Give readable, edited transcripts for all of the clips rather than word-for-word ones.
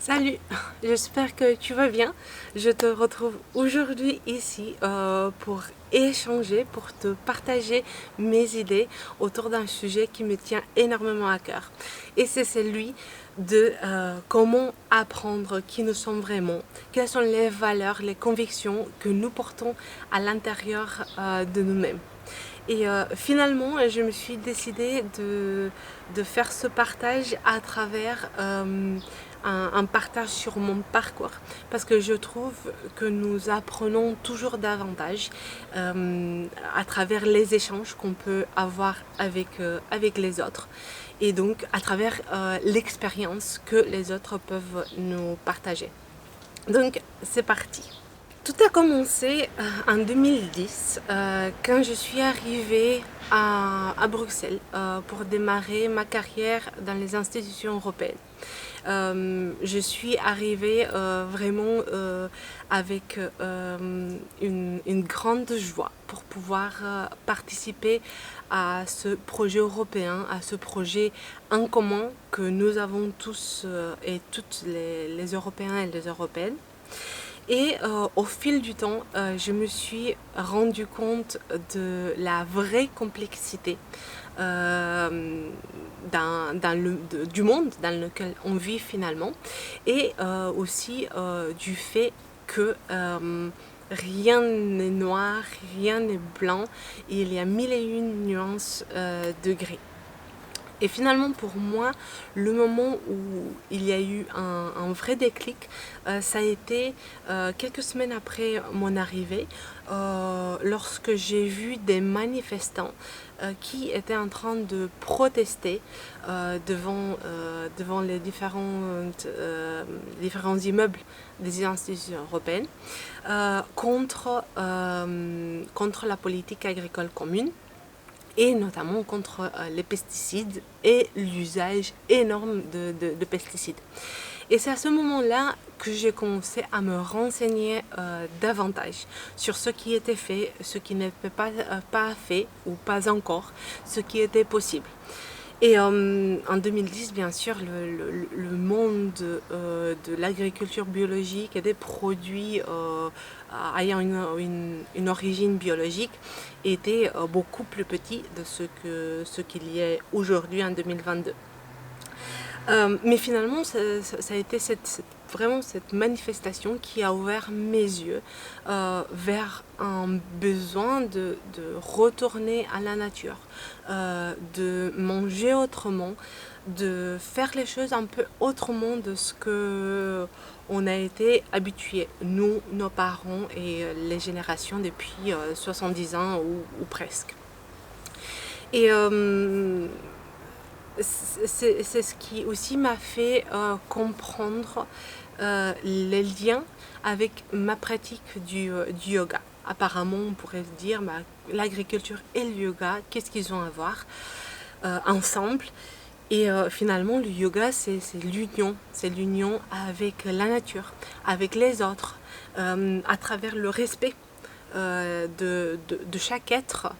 Salut, j'espère que tu vas bien. Je te retrouve aujourd'hui ici pour échanger, pour te partager mes idées autour d'un sujet qui me tient énormément à cœur. Et c'est celui de comment apprendre qui nous sommes vraiment, quelles sont les valeurs, les convictions que nous portons à l'intérieur de nous-mêmes. Et finalement, je me suis décidée de faire ce partage à travers un partage sur mon parcours, parce que je trouve que nous apprenons toujours davantage à travers les échanges qu'on peut avoir avec les autres, et donc à travers l'expérience que les autres peuvent nous partager. Donc c'est parti. Tout a commencé en 2010 quand je suis arrivée à Bruxelles pour démarrer ma carrière dans les institutions européennes. Je suis arrivée vraiment avec une grande joie pour pouvoir participer à ce projet européen, à ce projet en commun que nous avons tous et toutes les Européens et les Européennes. Et au fil du temps, je me suis rendu compte de la vraie complexité du monde dans lequel on vit finalement, et aussi du fait que rien n'est noir, rien n'est blanc, il y a mille et une nuances de gris. Et finalement, pour moi, le moment où il y a eu un vrai déclic, ça a été quelques semaines après mon arrivée, lorsque j'ai vu des manifestants qui étaient en train de protester devant les différents immeubles des institutions européennes contre la politique agricole commune, et notamment contre les pesticides et l'usage énorme de pesticides. Et c'est à ce moment-là que j'ai commencé à me renseigner davantage sur ce qui était fait, ce qui n'était pas fait ou pas encore, ce qui était possible. Et en 2010, bien sûr, le monde de l'agriculture biologique et des produits ayant une origine biologique était beaucoup plus petit de ce qu'il y a aujourd'hui en 2022. Mais finalement, ça a été vraiment cette manifestation qui a ouvert mes yeux vers un besoin de retourner à la nature, de manger autrement, de faire les choses un peu autrement de ce que on a été habitués, nous, nos parents et les générations depuis 70 ans ou presque. Et c'est ce qui aussi m'a fait comprendre les liens avec ma pratique du yoga. Apparemment, on pourrait se dire, l'agriculture et le yoga, qu'est-ce qu'ils ont à voir ensemble? Et finalement, le yoga, c'est l'union avec la nature, avec les autres, à travers le respect de chaque être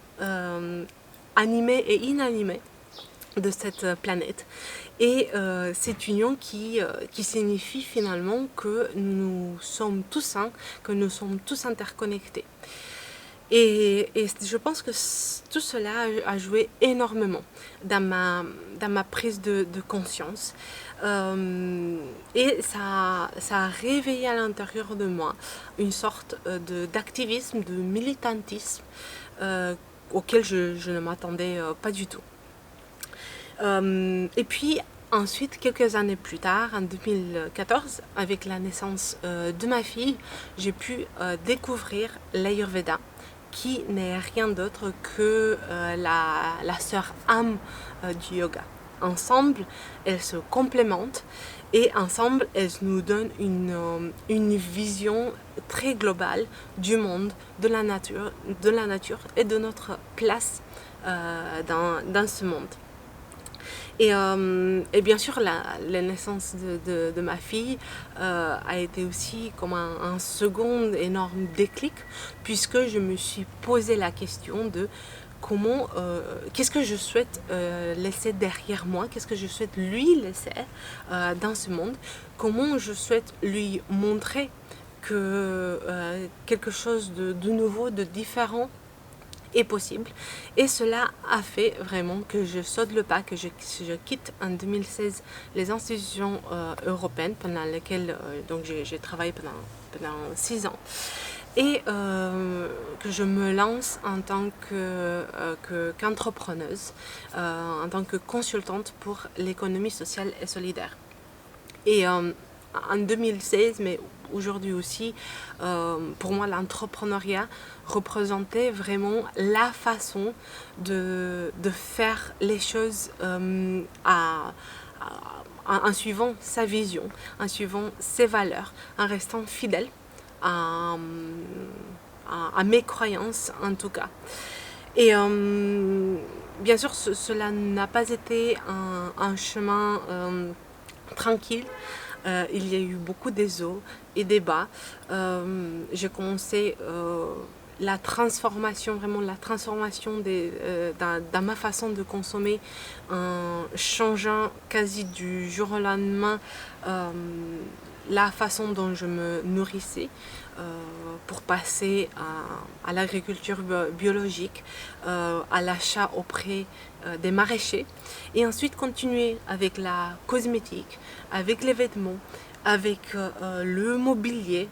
animé et inanimé de cette planète. Et cette union qui signifie finalement que nous sommes tous un, que nous sommes tous interconnectés. Et je pense que tout cela a joué énormément dans ma prise de conscience. Et ça a réveillé à l'intérieur de moi une sorte d'activisme, de militantisme auquel je ne m'attendais pas du tout. Et puis ensuite, quelques années plus tard, en 2014, avec la naissance de ma fille, j'ai pu découvrir l'Ayurveda, qui n'est rien d'autre que la sœur âme du yoga. Ensemble, elles se complémentent, et ensemble, elles nous donnent une vision très globale du monde, de la nature et de notre place dans ce monde. Et bien sûr, la naissance de ma fille a été aussi comme un second énorme déclic, puisque je me suis posé la question de qu'est-ce que je souhaite laisser derrière moi, qu'est-ce que je souhaite lui laisser dans ce monde, comment je souhaite lui montrer que quelque chose de nouveau, de différent est possible. Et cela a fait vraiment que je saute le pas, que je quitte en 2016 les institutions européennes pendant lesquelles donc j'ai travaillé pendant 6 ans. Et que je me lance en tant qu'entrepreneuse, en tant que consultante pour l'économie sociale et solidaire. Et en 2016, mais aujourd'hui aussi, pour moi, l'entrepreneuriat représentait vraiment la façon de faire les choses en suivant sa vision, en suivant ses valeurs, en restant fidèle à mes croyances en tout cas. Et bien sûr, cela n'a pas été un chemin tranquille. Il y a eu beaucoup des hauts et des bas. J'ai commencé la transformation dans ma façon de consommer en changeant quasi du jour au lendemain la façon dont je me nourrissais pour passer à l'agriculture biologique, à l'achat auprès des maraîchers et ensuite continuer avec la cosmétique, avec les vêtements, avec le mobilier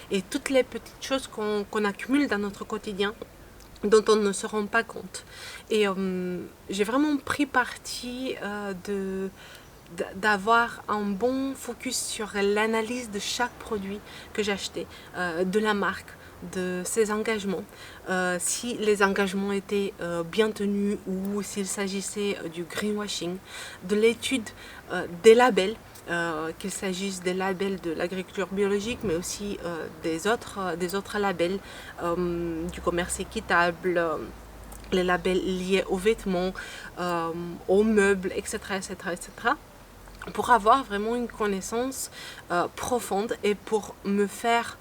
et toutes les petites choses qu'on accumule dans notre quotidien dont on ne se rend pas compte. Et j'ai vraiment pris parti d'avoir un bon focus sur l'analyse de chaque produit que j'achetais, de la marque, de ses engagements, si les engagements étaient bien tenus ou s'il s'agissait du greenwashing, de l'étude des labels, qu'il s'agisse des labels de l'agriculture biologique, mais aussi des autres labels du commerce équitable, les labels liés aux vêtements, aux meubles, etc., etc., etc., pour avoir vraiment une connaissance profonde et pour me faire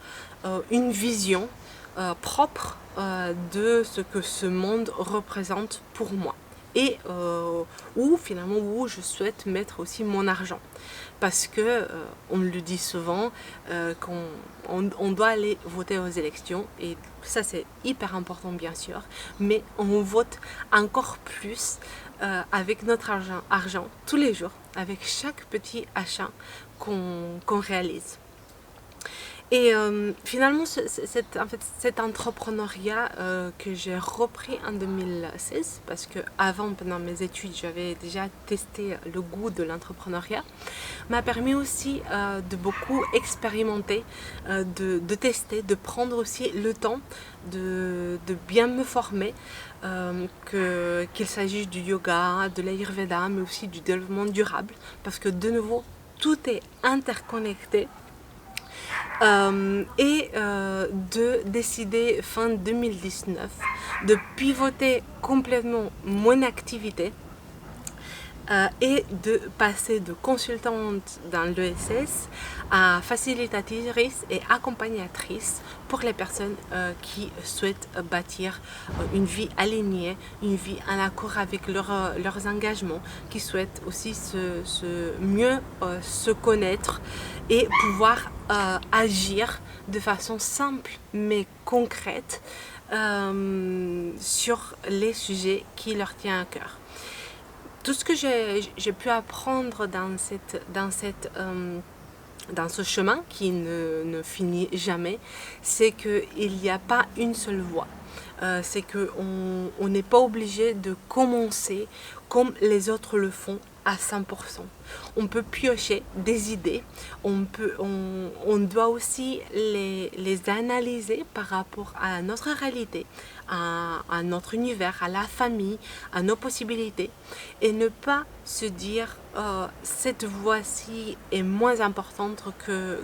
une vision propre de ce que ce monde représente pour moi et où je souhaite mettre aussi mon argent, parce que on le dit souvent qu'on doit aller voter aux élections et ça c'est hyper important bien sûr, mais on vote encore plus avec notre argent tous les jours, avec chaque petit achat qu'on réalise. Et finalement, cet entrepreneuriat que j'ai repris en 2016, parce que avant, pendant mes études, j'avais déjà testé le goût de l'entrepreneuriat, m'a permis aussi de beaucoup expérimenter, de tester, de prendre aussi le temps de bien me former, qu'il s'agisse du yoga, de l'ayurveda, mais aussi du développement durable, parce que de nouveau, tout est interconnecté. De décider fin 2019 de pivoter complètement mon activité et de passer de consultante dans l'ESS à facilitatrice et accompagnatrice pour les personnes qui souhaitent bâtir une vie alignée, une vie en accord avec leurs engagements, qui souhaitent aussi mieux se connaître et pouvoir agir de façon simple mais concrète sur les sujets qui leur tiennent à cœur. Tout ce que j'ai pu apprendre dans ce chemin qui ne finit jamais, c'est qu'il n'y a pas une seule voie. C'est qu'on n'est pas obligé de commencer comme les autres le font à 100%. On peut piocher des idées, on doit aussi les analyser par rapport à notre réalité, à notre univers, à la famille, à nos possibilités, et ne pas se dire cette voie-ci est moins importante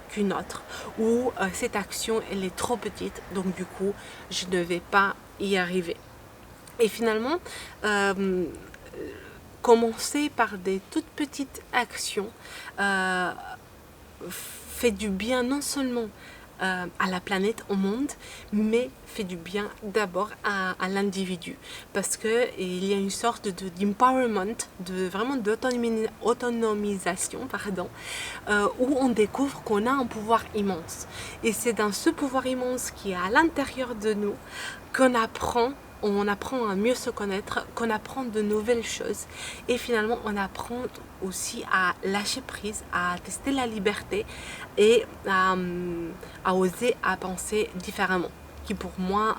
qu'une autre, ou cette action elle est trop petite, donc du coup je ne vais pas y arriver. Et finalement, commencer par des toutes petites actions fait du bien non seulement à la planète, au monde, mais fait du bien d'abord à l'individu. Parce qu'il y a une sorte d'empowerment, vraiment d'autonomisation, où on découvre qu'on a un pouvoir immense. Et c'est dans ce pouvoir immense qui est à l'intérieur de nous qu'on apprend à mieux se connaître, qu'on apprend de nouvelles choses et finalement on apprend aussi à lâcher prise, à tester la liberté et à oser, à penser différemment, qui pour moi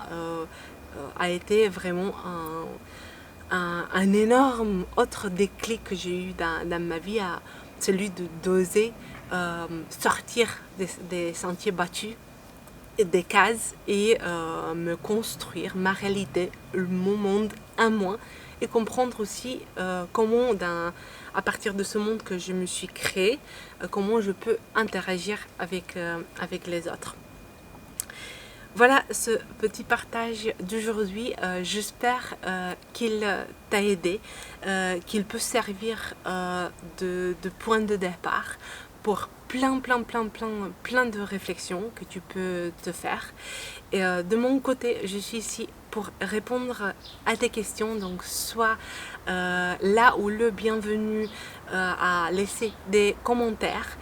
a été vraiment un énorme autre déclic que j'ai eu dans ma vie, celui d'oser sortir des sentiers battus, des cases et me construire ma réalité, mon monde à moi et comprendre aussi comment à partir de ce monde que je me suis créé, comment je peux interagir avec les autres. Voilà ce petit partage d'aujourd'hui. J'espère qu'il t'a aidé, qu'il peut servir de point de départ pour plein de réflexions que tu peux te faire. Et de mon côté, je suis ici pour répondre à tes questions. Donc soit là où le bienvenu à laisser des commentaires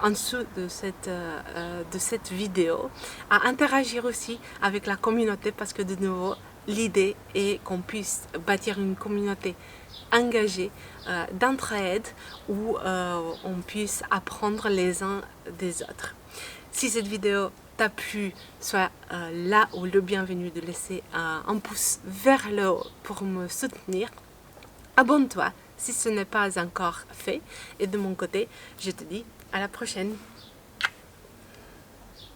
en dessous de cette vidéo, à interagir aussi avec la communauté parce que de nouveau, l'idée est qu'on puisse bâtir une communauté engagée d'entraide où on puisse apprendre les uns des autres. Si cette vidéo t'a plu, sois là où le bienvenu de laisser un pouce vers le haut pour me soutenir. Abonne-toi si ce n'est pas encore fait. Et de mon côté, je te dis à la prochaine.